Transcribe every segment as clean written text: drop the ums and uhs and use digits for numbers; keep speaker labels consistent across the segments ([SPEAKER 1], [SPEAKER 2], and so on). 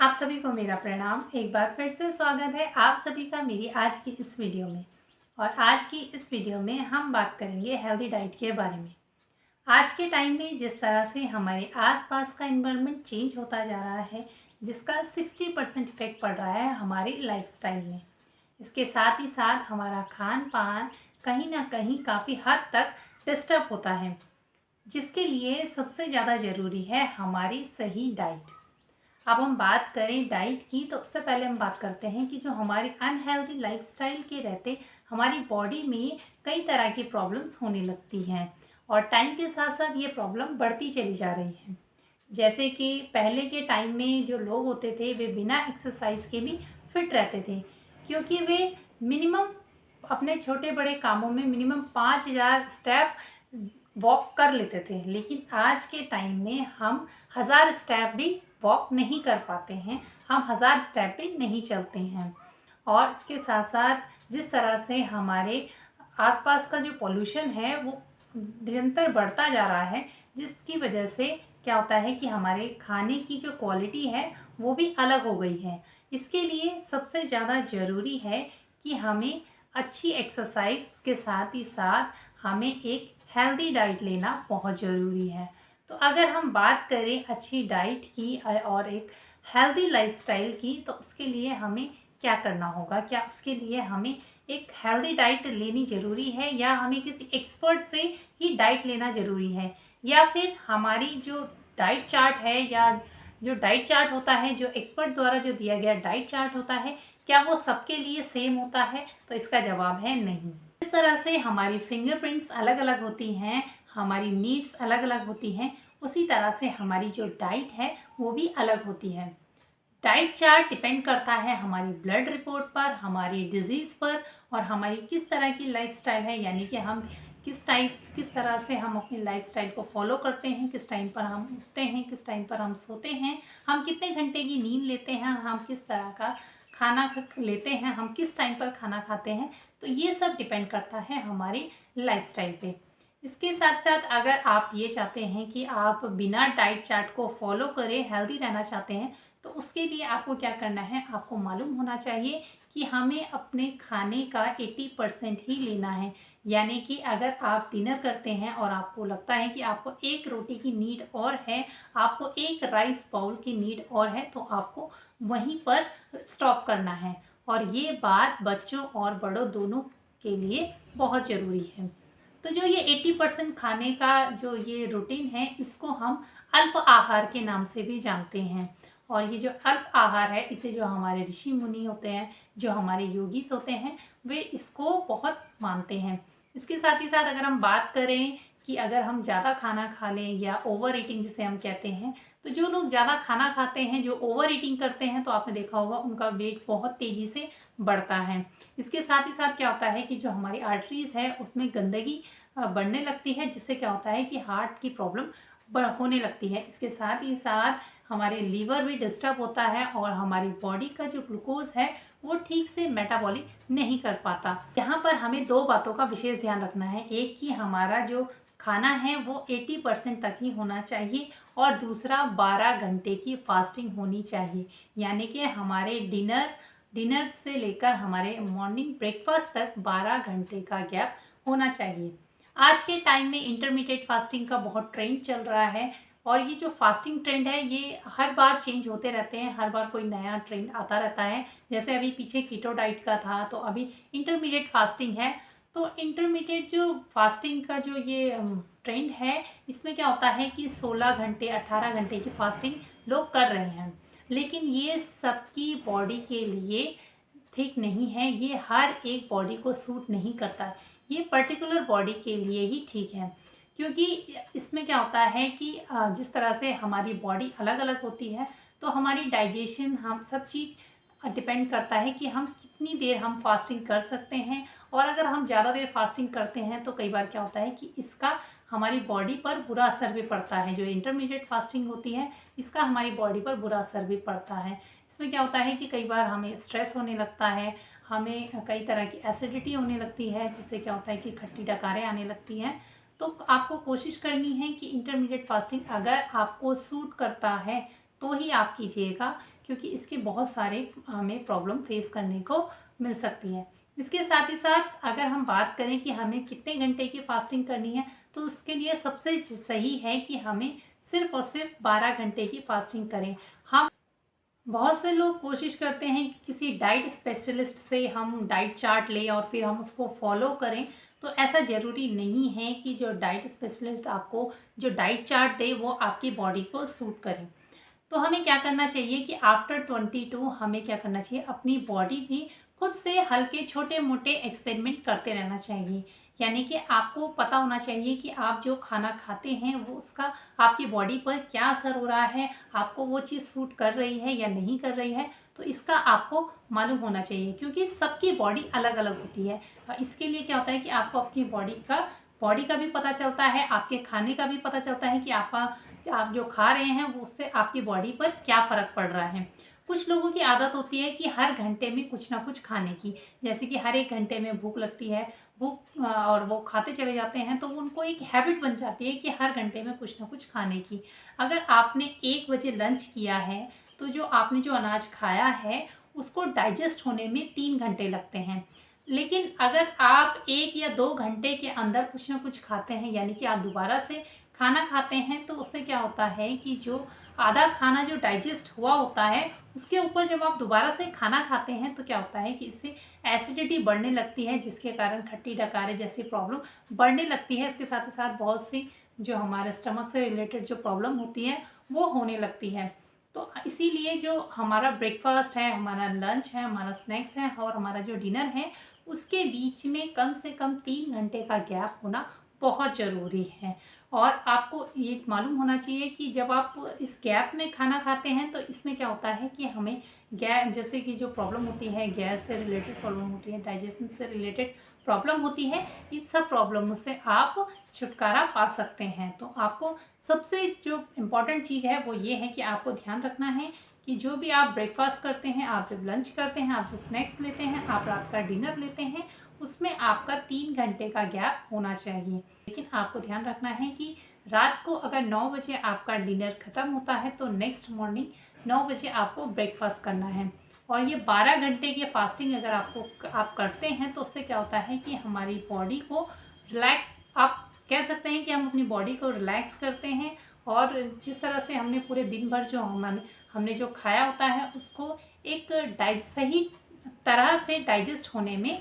[SPEAKER 1] आप सभी को मेरा प्रणाम। एक बार फिर से स्वागत है आप सभी का मेरी आज की इस वीडियो में। और आज की इस वीडियो में हम बात करेंगे हेल्दी डाइट के बारे में। आज के टाइम में जिस तरह से हमारे आसपास का एनवायरनमेंट चेंज होता जा रहा है, जिसका 60% इफेक्ट पड़ रहा है हमारी लाइफस्टाइल में। इसके साथ ही साथ हमारा खान पान कहीं ना कहीं काफ़ी हद तक डिस्टर्ब होता है, जिसके लिए सबसे ज़्यादा ज़रूरी है हमारी सही डाइट। अब हम बात करें डाइट की, तो उससे पहले हम बात करते हैं कि जो हमारी अनहेल्दी लाइफस्टाइल के रहते हमारी बॉडी में कई तरह की प्रॉब्लम्स होने लगती हैं और टाइम के साथ साथ ये प्रॉब्लम बढ़ती चली जा रही है। जैसे कि पहले के टाइम में जो लोग होते थे वे बिना एक्सरसाइज के भी फिट रहते थे, क्योंकि वे मिनिमम अपने छोटे बड़े कामों में मिनिमम 5,000 स्टेप वॉक कर लेते थे। लेकिन आज के टाइम में हम 1,000 स्टेप भी वॉक नहीं कर पाते हैं, हम 1,000 स्टेप भी नहीं चलते हैं। और इसके साथ साथ जिस तरह से हमारे आसपास का जो पोल्यूशन है वो निरंतर बढ़ता जा रहा है, जिसकी वजह से क्या होता है कि हमारे खाने की जो क्वालिटी है वो भी अलग हो गई है। इसके लिए सबसे ज़्यादा ज़रूरी है कि हमें अच्छी एक्सरसाइज के साथ ही साथ हमें एक हेल्दी डाइट लेना बहुत ज़रूरी है। तो अगर हम बात करें अच्छी डाइट की और एक हेल्दी लाइफस्टाइल की, तो उसके लिए हमें क्या करना होगा? क्या उसके लिए हमें एक हेल्दी डाइट लेनी ज़रूरी है, या हमें किसी एक्सपर्ट से ही डाइट लेना ज़रूरी है, या फिर हमारी जो डाइट चार्ट है या जो डाइट चार्ट होता है, जो एक्सपर्ट द्वारा जो दिया गया डाइट चार्ट होता है, क्या वो सबके लिए सेम होता है? तो इसका जवाब है नहीं। इस तरह से हमारी फिंगरप्रिंट्स अलग अलग होती हैं, हमारी नीड्स अलग अलग होती हैं, उसी तरह से हमारी जो डाइट है वो भी अलग होती है। डाइट चार्ट डिपेंड करता है हमारी ब्लड रिपोर्ट पर, हमारी डिजीज़ पर, और हमारी किस तरह की लाइफस्टाइल है, यानी कि हम किस तरह से हम अपनी लाइफस्टाइल को फॉलो करते हैं, किस टाइम पर हम उठते हैं, किस टाइम पर हम सोते हैं, हम कितने घंटे की नींद लेते हैं, हम किस तरह का खाना लेते हैं, हम किस टाइम पर खाना खाते हैं। तो ये सब डिपेंड करता है हमारी लाइफस्टाइल पे। इसके साथ साथ अगर आप ये चाहते हैं कि आप बिना डाइट चार्ट को फॉलो करें हेल्दी रहना चाहते हैं, तो उसके लिए आपको क्या करना है, आपको मालूम होना चाहिए कि हमें अपने खाने का 80% ही लेना है। यानी कि अगर आप डिनर करते हैं और आपको लगता है कि आपको एक रोटी की नीड और है, आपको एक राइस बाउल की नीड और है, तो आपको वहीं पर स्टॉप करना है। और ये बात बच्चों और बड़ों दोनों के लिए बहुत ज़रूरी है। तो जो ये 80% खाने का जो ये रूटीन है, इसको हम अल्प आहार के नाम से भी जानते हैं। और ये जो अल्प आहार है, इसे जो हमारे ऋषि मुनि होते हैं, जो हमारे योगीज होते हैं, वे इसको बहुत मानते हैं। इसके साथ ही साथ अगर हम बात करें कि अगर हम ज़्यादा खाना खा लें या ओवर ईटिंग जिसे हम कहते हैं, तो जो लोग ज़्यादा खाना खाते हैं, जो ओवर ईटिंग करते हैं, तो आपने देखा होगा उनका वेट बहुत तेज़ी से बढ़ता है। इसके साथ ही साथ क्या होता है कि जो हमारी आर्टरीज़ है उसमें गंदगी बढ़ने लगती है, जिससे क्या होता है कि हार्ट की प्रॉब्लम होने लगती है। इसके साथ ही साथ हमारे लीवर भी डिस्टर्ब होता है और हमारी बॉडी का जो ग्लूकोज है वो ठीक से मेटाबॉलिक नहीं कर पाता। यहाँ पर हमें दो बातों का विशेष ध्यान रखना है। एक कि हमारा जो खाना है वो 80% तक ही होना चाहिए, और दूसरा 12 घंटे की फास्टिंग होनी चाहिए। यानी कि हमारे डिनर से लेकर हमारे मॉर्निंग ब्रेकफास्ट तक 12 घंटे का गैप होना चाहिए। आज के टाइम में इंटरमीडिएट फास्टिंग का बहुत ट्रेंड चल रहा है, और ये जो फास्टिंग ट्रेंड है ये हर बार चेंज होते रहते हैं, हर बार कोई नया ट्रेंड आता रहता है। जैसे अभी पीछे कीटो डाइट का था, तो अभी इंटरमीडिएट फास्टिंग है। तो इंटरमीडिएट जो फास्टिंग का जो ये ट्रेंड है, इसमें क्या होता है कि 16 घंटे 18 घंटे की फास्टिंग लोग कर रहे हैं। लेकिन ये सबकी बॉडी के लिए ठीक नहीं है, ये हर एक बॉडी को सूट नहीं करता। ये पर्टिकुलर बॉडी के लिए ही ठीक है, क्योंकि इसमें क्या होता है कि जिस तरह से हमारी बॉडी अलग अलग होती है, तो हमारी डाइजेशन, हम सब चीज़ डिपेंड करता है कि हम कितनी देर हम फास्टिंग कर सकते हैं। और अगर हम ज़्यादा देर फास्टिंग करते हैं तो कई बार क्या होता है कि इसका हमारी बॉडी पर बुरा असर भी पड़ता है। जो इंटरमीडिएट फास्टिंग होती है, इसका हमारी बॉडी पर बुरा असर भी पड़ता है। इसमें क्या होता है कि कई बार हमें स्ट्रेस होने लगता है, हमें कई तरह की एसिडिटी होने लगती है, जिससे क्या होता है कि खट्टी डकारें आने लगती हैं। तो आपको कोशिश करनी है कि इंटरमीडिएट फास्टिंग अगर आपको सूट करता है तो ही आप कीजिएगा, क्योंकि इसके बहुत सारे हमें प्रॉब्लम फेस करने को मिल सकती है। इसके साथ ही साथ अगर हम बात करें कि हमें कितने घंटे की फास्टिंग करनी है, तो उसके लिए सबसे सही है कि हमें सिर्फ और सिर्फ 12 घंटे की फास्टिंग करें। हम बहुत से लोग कोशिश करते हैं कि किसी डाइट स्पेशलिस्ट से हम डाइट चार्ट लें और फिर हम उसको फॉलो करें। तो ऐसा ज़रूरी नहीं है कि जो डाइट स्पेशलिस्ट आपको जो डाइट चार्ट दे वो आपकी बॉडी को सूट करे। तो हमें क्या करना चाहिए कि आफ्टर 22 हमें क्या करना चाहिए, अपनी बॉडी भी खुद से हल्के छोटे मोटे एक्सपेरिमेंट करते रहना चाहिए। यानी कि आपको पता होना चाहिए कि आप जो खाना खाते हैं वो उसका आपकी बॉडी पर क्या असर हो रहा है, आपको वो चीज़ सूट कर रही है या नहीं कर रही है। तो इसका आपको मालूम होना चाहिए, क्योंकि सबकी बॉडी अलग अलग होती है। इसके लिए क्या होता है कि आपको अपनी बॉडी का भी पता चलता है, आपके खाने का भी पता चलता है कि आप जो खा रहे हैं वो उससे आपकी बॉडी पर क्या फ़र्क पड़ रहा है। कुछ लोगों की आदत होती है कि हर घंटे में कुछ ना कुछ खाने की, जैसे कि हर 1 घंटे में भूख लगती है, और वो खाते चले जाते हैं, तो उनको एक हैबिट बन जाती है कि हर घंटे में कुछ ना कुछ खाने की। अगर आपने 1 बजे लंच किया है, तो जो आपने जो अनाज खाया है उसको डाइजेस्ट होने में 3 घंटे लगते हैं। लेकिन अगर आप 1 या 2 घंटे के अंदर कुछ ना कुछ खाते हैं, यानी कि आप दोबारा से खाना खाते हैं, तो उससे क्या होता है कि जो आधा खाना जो डाइजेस्ट हुआ होता है उसके ऊपर जब आप दोबारा से खाना खाते हैं तो क्या होता है कि इससे एसिडिटी बढ़ने लगती है, जिसके कारण खट्टी डकारे जैसी प्रॉब्लम बढ़ने लगती है। इसके साथ ही साथ बहुत सी जो हमारे स्टमक से रिलेटेड जो प्रॉब्लम होती है वो होने लगती है। तो इसीलिए जो हमारा ब्रेकफास्ट है, हमारा लंच है, हमारा स्नैक्स है और हमारा जो डिनर है, उसके बीच में कम से कम 3 घंटे का गैप होना बहुत ज़रूरी है। और आपको ये मालूम होना चाहिए कि जब आप इस गैप में खाना खाते हैं तो इसमें क्या होता है कि हमें गैस जैसे कि जो प्रॉब्लम होती है, गैस से रिलेटेड प्रॉब्लम होती है, डाइजेशन से रिलेटेड प्रॉब्लम होती है, इन सब प्रॉब्लमों से आप छुटकारा पा सकते हैं। तो आपको सबसे जो इम्पॉर्टेंट चीज़ है वो ये है कि आपको ध्यान रखना है कि जो भी आप ब्रेकफास्ट करते हैं, आप जब लंच करते हैं, आप जो स्नैक्स लेते हैं, आप रात का डिनर लेते हैं, उसमें आपका 3 घंटे का गैप होना चाहिए। लेकिन आपको ध्यान रखना है कि रात को अगर 9 बजे आपका डिनर ख़त्म होता है तो नेक्स्ट मॉर्निंग 9 बजे आपको ब्रेकफास्ट करना है। और ये 12 घंटे की फास्टिंग अगर आप करते हैं तो उससे क्या होता है कि हमारी बॉडी को रिलैक्स, आप कह सकते हैं कि हम अपनी बॉडी को रिलैक्स करते हैं। और जिस तरह से हमने पूरे दिन भर जो हमने जो खाया होता है उसको एक सही तरह से डाइजेस्ट होने में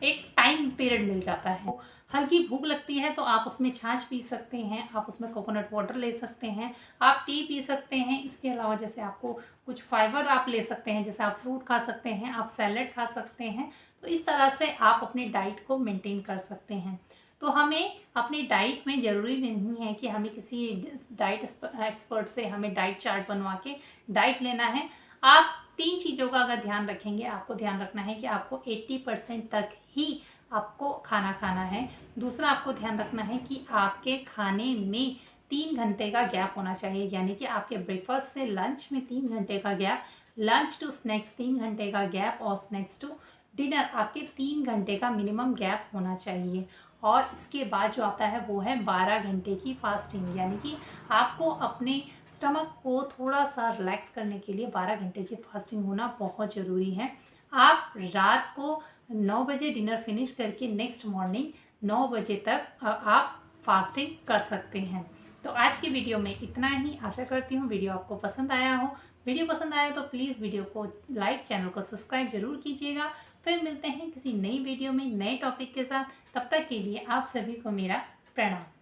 [SPEAKER 1] एक टाइम पीरियड मिल जाता है। हल्की भूख लगती है तो आप उसमें छाछ पी सकते हैं, आप उसमें कोकोनट वाटर ले सकते हैं, आप टी पी सकते हैं। इसके अलावा जैसे आपको कुछ फाइबर आप ले सकते हैं, जैसे आप फ्रूट खा सकते हैं, आप सैलेड खा सकते हैं। तो इस तरह से आप अपनी डाइट को मेंटेन कर सकते हैं। तो हमें अपनी डाइट में ज़रूरी नहीं है कि हमें किसी डाइट एक्सपर्ट से हमें डाइट चार्ट बनवा के डाइट लेना है। आप 3 चीज़ों का अगर ध्यान रखेंगे, आपको ध्यान रखना है कि आपको 80% तक ही आपको खाना खाना है। दूसरा, आपको ध्यान रखना है कि आपके खाने में 3 घंटे का गैप होना चाहिए, यानी कि आपके ब्रेकफास्ट से लंच में 3 घंटे का गैप, लंच टू स्नैक्स 3 घंटे का गैप और स्नैक्स टू डिनर आपके 3 घंटे का मिनिमम गैप होना चाहिए। और इसके बाद जो आता है वो है 12 घंटे की फास्टिंग, यानी कि आपको अपने स्टमक को थोड़ा सा रिलैक्स करने के लिए 12 घंटे की फास्टिंग होना बहुत ज़रूरी है। आप रात को 9 बजे डिनर फिनिश करके नेक्स्ट मॉर्निंग 9 बजे तक आप फास्टिंग कर सकते हैं। तो आज की वीडियो में इतना ही। आशा करती हूँ वीडियो आपको पसंद आया हो। वीडियो पसंद आया तो प्लीज़ वीडियो को लाइक, चैनल को सब्सक्राइब ज़रूर कीजिएगा। फिर मिलते हैं किसी नई वीडियो में नए टॉपिक के साथ। तब तक के लिए आप सभी को मेरा प्रणाम।